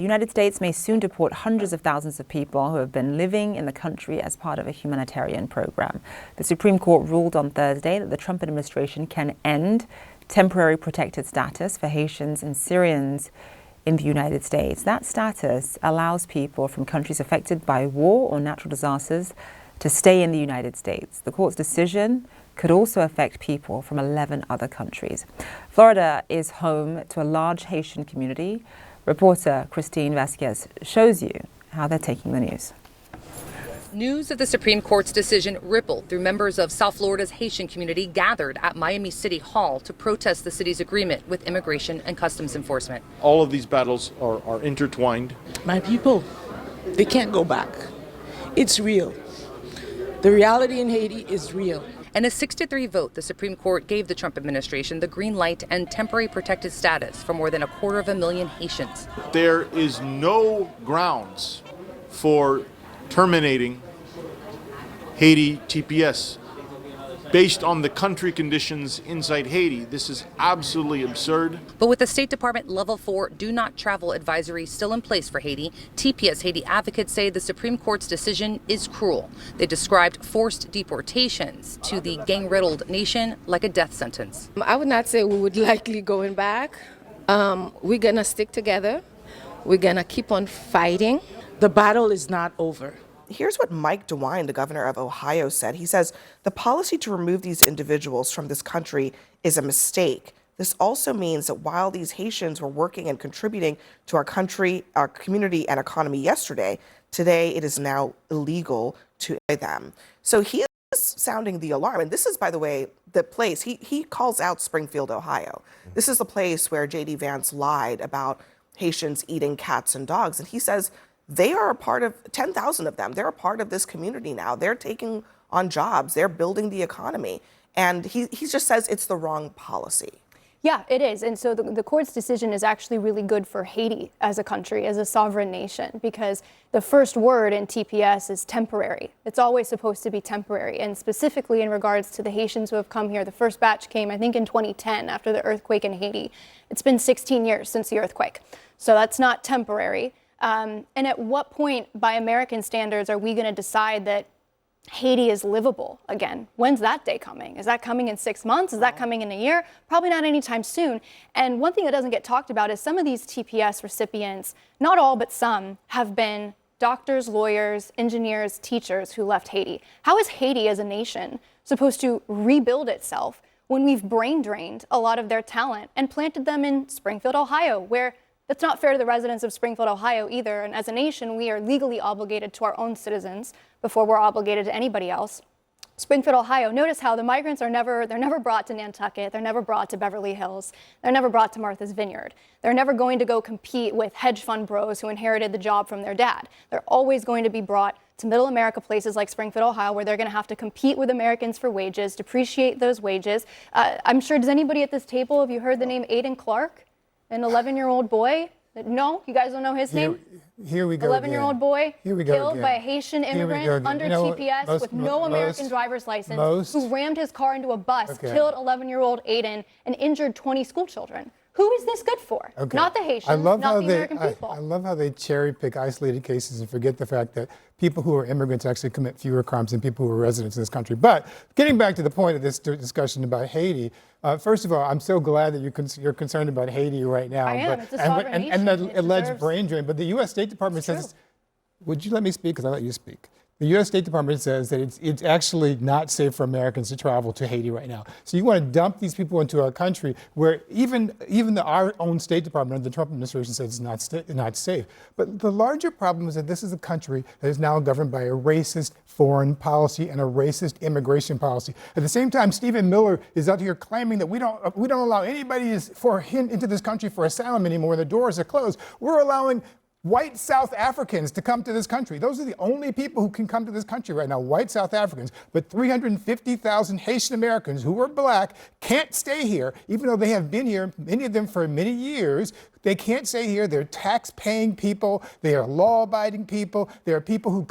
The United States may soon deport hundreds of thousands of people who have been living in the country as part of a humanitarian program. The Supreme Court ruled on Thursday that the Trump administration can end temporary protected status for Haitians and Syrians in the United States. That status allows people from countries affected by war or natural disasters to stay in the United States. The court's decision could also affect people from 11 other countries. Florida is home to a large Haitian community. Reporter Christine Vasquez shows you how they're taking the news. News of the Supreme Court's decision rippled through members of South Florida's Haitian community gathered at Miami City Hall to protest the city's agreement with Immigration and Customs Enforcement. All of these battles are intertwined. My people, they can't go back. It's real. The reality in Haiti is real. In a 6-3 vote, the Supreme Court gave the Trump administration the green light and temporary protected status for more than 250,000 Haitians. There is no grounds for terminating Haiti TPS based on the country conditions inside Haiti. This is absolutely absurd. But with the State Department Level 4 do not travel advisory still in place for Haiti, TPS Haiti advocates say the Supreme Court's decision is cruel. They described forced deportations to the gang-riddled nation like a death sentence. I would not say we would likely going back. We're going to stick together. We're going to keep on fighting. The battle is not over. Here's what Mike DeWine, the governor of Ohio, said. He says the policy to remove these individuals from this country is a mistake. This also means that while these Haitians were working and contributing to our country, our community and economy yesterday, today it is now illegal to employ them. So he is sounding the alarm. And this is, by the way, the place, he calls out Springfield, Ohio. This is the place where J.D. Vance lied about Haitians eating cats and dogs. And he says they are a part of 10,000 of them. They're a part of this community now. They're taking on jobs. They're building the economy. And he just says it's the wrong policy. Yeah, it is. And so the court's decision is actually really good for Haiti as a country, as a sovereign nation, because the first word in TPS is temporary. It's always supposed to be temporary. And specifically in regards to the Haitians who have come here, the first batch came, I think, in 2010 after the earthquake in Haiti. It's been 16 years since the earthquake. So that's not temporary. And at what point, by American standards, are we going to decide that Haiti is livable again? When's that day coming? Is that coming in 6 months? Is that coming in a year? Probably not anytime soon. And one thing that doesn't get talked about is some of these TPS recipients, not all but some, have been doctors, lawyers, engineers, teachers who left Haiti. How is Haiti as a nation supposed to rebuild itself when we've brain drained a lot of their talent and planted them in Springfield, Ohio, where it's not fair to the residents of Springfield, Ohio either. And as a nation, we are legally obligated to our own citizens before we're obligated to anybody else. Springfield, Ohio, notice how the migrants they're never brought to Nantucket. They're never brought to Beverly Hills. They're never brought to Martha's Vineyard. They're never going to go compete with hedge fund bros who inherited the job from their dad. They're always going to be brought to middle America, places like Springfield, Ohio, where they're going to have to compete with Americans for wages, depreciate those wages. I'm sure, does anybody at this table, have you heard the name Aiden Clark? An 11-year-old boy? No? You guys don't know his name? Here we go 11-year-old boy killed again. by a Haitian immigrant under TPS with no American driver's license, who rammed his car into a bus, killed 11-year-old Aiden, and injured 20 school children. Who is this good for? Not the Haitians, not the American people. I love how they cherry pick isolated cases and forget the fact that people who are immigrants actually commit fewer crimes than people who are residents in this country. But getting back to the point of this discussion about Haiti, first of all, I'm so glad that you're concerned about Haiti right now. I am. It's a sovereign nation. And the alleged brain drain. But the U.S. State Department says, would you let me speak? Because I let you speak. The U.S. State Department says that it's actually not safe for Americans to travel to Haiti right now. So you want to dump these people into a country where even our own State Department under the Trump administration says it's not safe. But the larger problem is that this is a country that is now governed by a racist foreign policy and a racist immigration policy. At the same time, Stephen Miller is out here claiming that we don't allow anybody into this country for asylum anymore. The doors are closed. We're allowing white South Africans to come to this country. Those are the only people who can come to this country right now, white South Africans. But 350,000 Haitian Americans who are black can't stay here, even though they have been here, many of them for many years. They can't stay here. They're tax-paying people. They are law-abiding people. There are people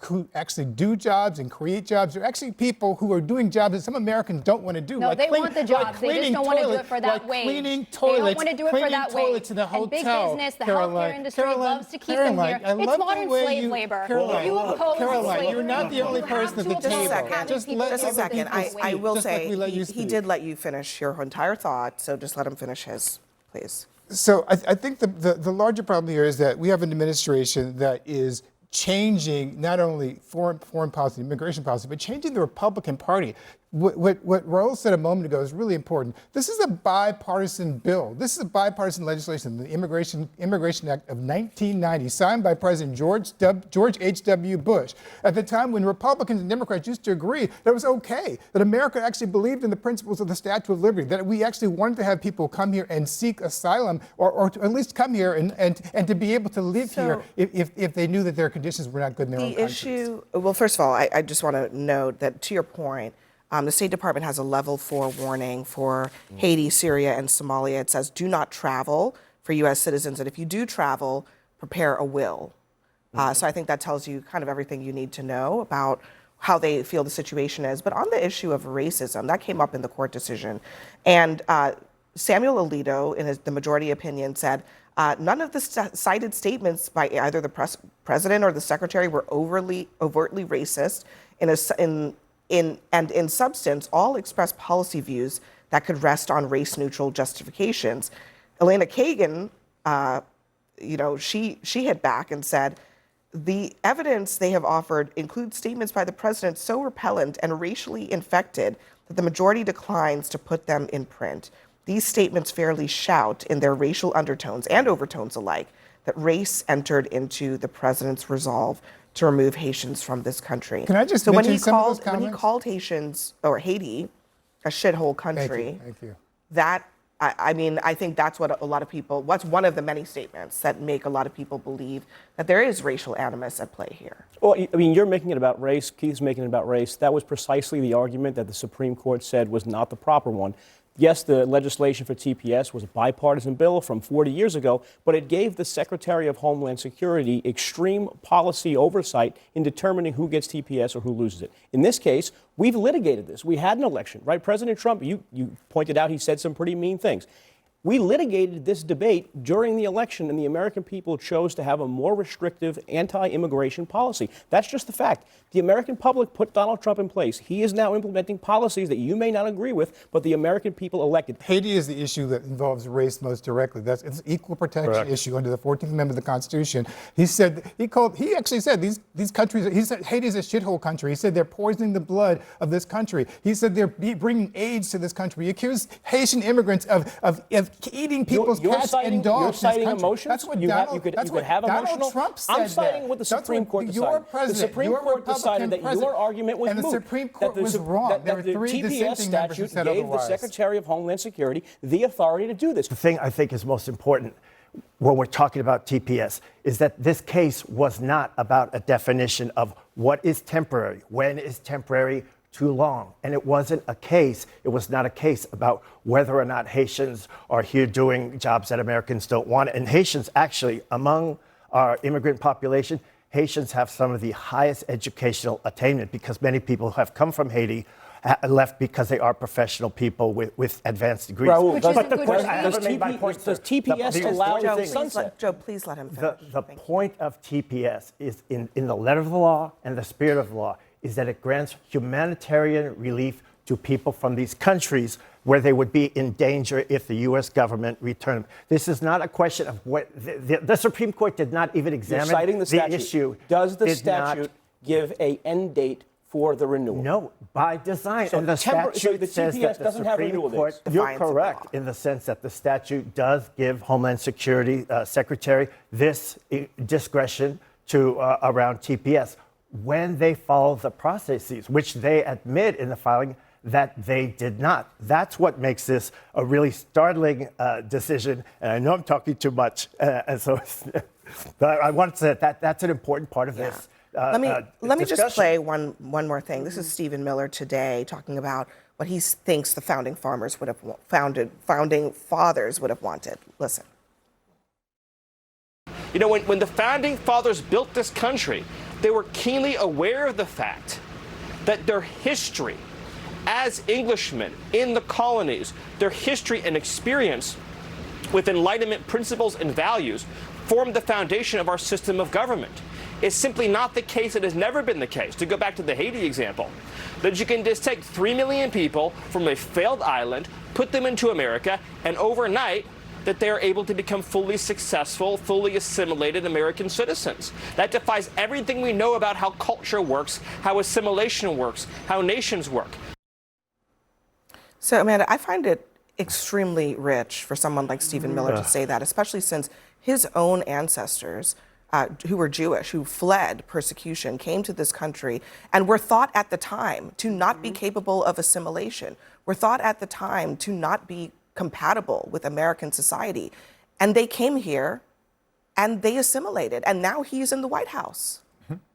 who actually do jobs and create jobs. There are actually people who are doing jobs that some Americans don't want to do. No, like they want the jobs. They just don't want to do it for that wage. Cleaning They toilets. don't want to do it for that wage. In the hotel. And big business, the healthcare industry loves to keep them here. It's modern slave labor. Caroline, You oppose Caroline, slavery. you're not the only person at the You have to table. oppose Just people a second. I will Just like say we let you he speak. did let you finish your entire thought, so just let him finish his, please. So I think the larger problem here is that we have an administration that is changing not only foreign policy, immigration policy, but changing the Republican Party. What Raul said a moment ago is really important. This is a bipartisan bill. This is a bipartisan legislation, the Immigration Act of 1990, signed by President George H.W. Bush. At the time when Republicans and Democrats used to agree that it was okay, that America actually believed in the principles of the Statue of Liberty, that we actually wanted to have people come here and seek asylum, or at least come here and to be able to live here if they knew that their conditions were not good in their own countries. Well, first of all, I just want to note that to your point, the State Department has a level 4 warning for Haiti, Syria, and Somalia. It says do not travel for U.S. citizens, and if you do travel, prepare a will. So I think that tells you kind of everything you need to know about how they feel the situation is. But on the issue of racism, that came up in the court decision. And Samuel Alito, in the majority opinion, said none of the cited statements by either the president or the secretary were overtly racist. In substance, all express policy views that could rest on race-neutral justifications. Elena Kagan, she hit back and said, the evidence they have offered includes statements by the president so repellent and racially infected that the majority declines to put them in print. These statements fairly shout in their racial undertones and overtones alike that race entered into the president's resolve to remove Haitians from this country. Can I just mention some of those comments? When he called Haitians, or Haiti, a shithole country, Thank you. that, I think that's what a lot of people, what's one of the many statements that make a lot of people believe that there is racial animus at play here. Well, I mean, you're making it about race. Keith's making it about race. That was precisely the argument that the Supreme Court said was not the proper one. Yes, the legislation for TPS was a bipartisan bill from 40 years ago, but it gave the Secretary of Homeland Security extreme policy oversight in determining who gets TPS or who loses it. In this case, we've litigated this. We had an election, right? President Trump, you pointed out he said some pretty mean things. We litigated this debate during the election, and the American people chose to have a more restrictive anti-immigration policy. That's just the fact. The American public put Donald Trump in place. He is now implementing policies that you may not agree with, but the American people elected. Haiti is the issue that involves race most directly. It's an equal protection issue under the 14th Amendment of the Constitution. He actually said these countries, he said Haiti is a shithole country. He said they're poisoning the blood of this country. He said they're bringing AIDS to this country. He accused Haitian immigrants of eating people's cats and dogs. You're citing emotions? That's what you could have Donald emotional. Trump said. I'm citing what the Supreme Court decided. Your president, the Supreme Court decided that your argument was and moot. the Supreme Court was wrong. That There were the three TPS dissenting members who statute said gave otherwise. the Secretary of Homeland Security the authority to do this. The thing I think is most important when we're talking about TPS is that this case was not about a definition of what is temporary, when is temporary too long. And it wasn't a case, it was not a case about whether or not Haitians are here doing jobs that Americans don't want. And Haitians actually, among our immigrant population, Haitians have some of the highest educational attainment because many people who have come from Haiti left because they are professional people with advanced degrees. Raul, But the does question, I never made my point, does sir. TPS allow the sunset? Joe, please let him finish. The point of TPS is in the letter of the law and the spirit of the law is that it grants humanitarian relief to people from these countries where they would be in danger if the U.S. government returned them. This is not a question of what the Supreme Court did not even examine You're citing the statute. issue. Does the statute give an end date for the renewal? No, by design. So and the statute the says TPS that the doesn't have Supreme renewal Court, dates. you're Defiance of the correct law. in the sense that the statute does give Homeland Security Secretary this discretion to around TPS when they follow the processes, which they admit in the filing that they did not. That's what makes this a really startling decision. And I know I'm talking too much, and so but I want to say that's an important part of this. Let me just discussion. play one more thing. This is Stephen Miller today talking about what he thinks the founding fathers would have wanted. Listen. You know, when the founding fathers built this country, they were keenly aware of the fact that their history as Englishmen in the colonies, their history and experience with Enlightenment principles and values formed the foundation of our system of government. It's simply not the case, it has never been the case, to go back to the Haiti example, that you can just take 3 million people from a failed island, put them into America, and overnight that they are able to become fully successful, fully assimilated American citizens. That defies everything we know about how culture works, how assimilation works, how nations work. So, Amanda, I find it extremely rich for someone like Stephen Miller to say that, especially since his own ancestors, who were Jewish, who fled persecution, came to this country and were thought at the time to not be capable of assimilation, were thought at the time to not be compatible with American society. And they came here and they assimilated. And now he's in the White House.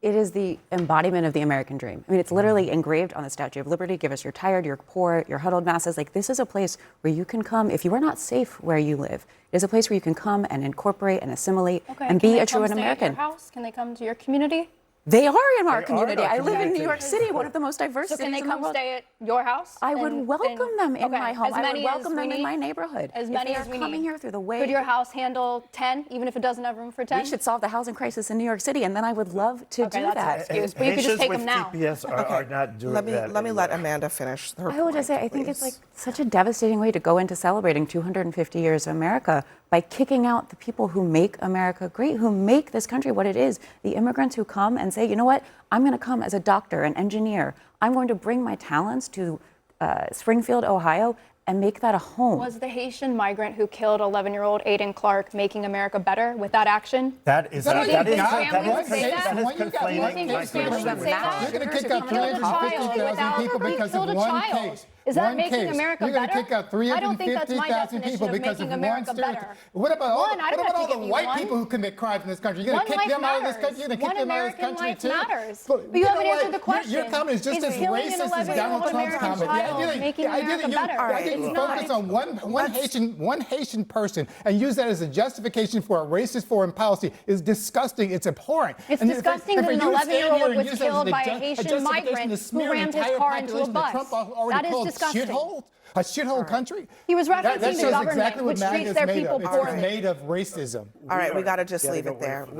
It is the embodiment of the American dream. I mean, it's literally engraved on the Statue of Liberty. Give us your tired, your poor, your huddled masses. Like, this is a place where you can come if you are not safe where you live. It is a place where you can come and incorporate and assimilate and be a true American. Can they come stay at your house? Can they come to your community? They are in our community. I live in New York City, one of the most diverse So cities can they in the come world. stay at your house? I would welcome them in my home. As I many would welcome as them we in my need? neighborhood. As If many they as are we coming need. here through the way. Could your house handle 10, even if it doesn't have room for 10? We should solve the housing crisis in New York City, and then I would love to do that's that. an excuse, but you could just take them now. TPS are not doing that. Let me let Amanda finish her I would just say, point, I think it's please. like such a devastating way to go into celebrating 250 years of America by kicking out the people who make America great, who make this country what it is. The immigrants who come and say, you know what, I'm going to come as a doctor, an engineer. I'm going to bring my talents to Springfield, Ohio, and make that a home. Was the Haitian migrant who killed 11-year-old Aiden Clark making America better with that action? That is Do you think his conflating. family would say that? Do you think his family would say that? You're going to kick out He killed a child 350,000 people without- because he of killed a one child. case. Is that One making case. America You're going to better? kick out I don't think that's my 350,000 definition people of because making of America one stereotype. better. What about One, I don't have to all give the you white one. people who commit crimes in this country? You're going One to kick life them out of this matters. country? You're going to One kick them out of this American country life too? matters. But But you haven't answered the question. Your comment is just Is as killing an racist as 11-year-old Donald Trump's American comment. child making America better? I didn't It's focus not. on one Haitian person and use that as a justification for a racist foreign policy. It's disgusting. It's abhorrent. It's And disgusting if that an you stand here 11-year-old and was use that as killed by a justification Haitian migrant to who smear an rammed his entire car into a population that bus. Trump already That is called disgusting. shithole? A shithole country? He was referencing That the shows government, exactly what which MAGA treats is their made people of. It's poorly. made of racism. All right, we got to just leave it there.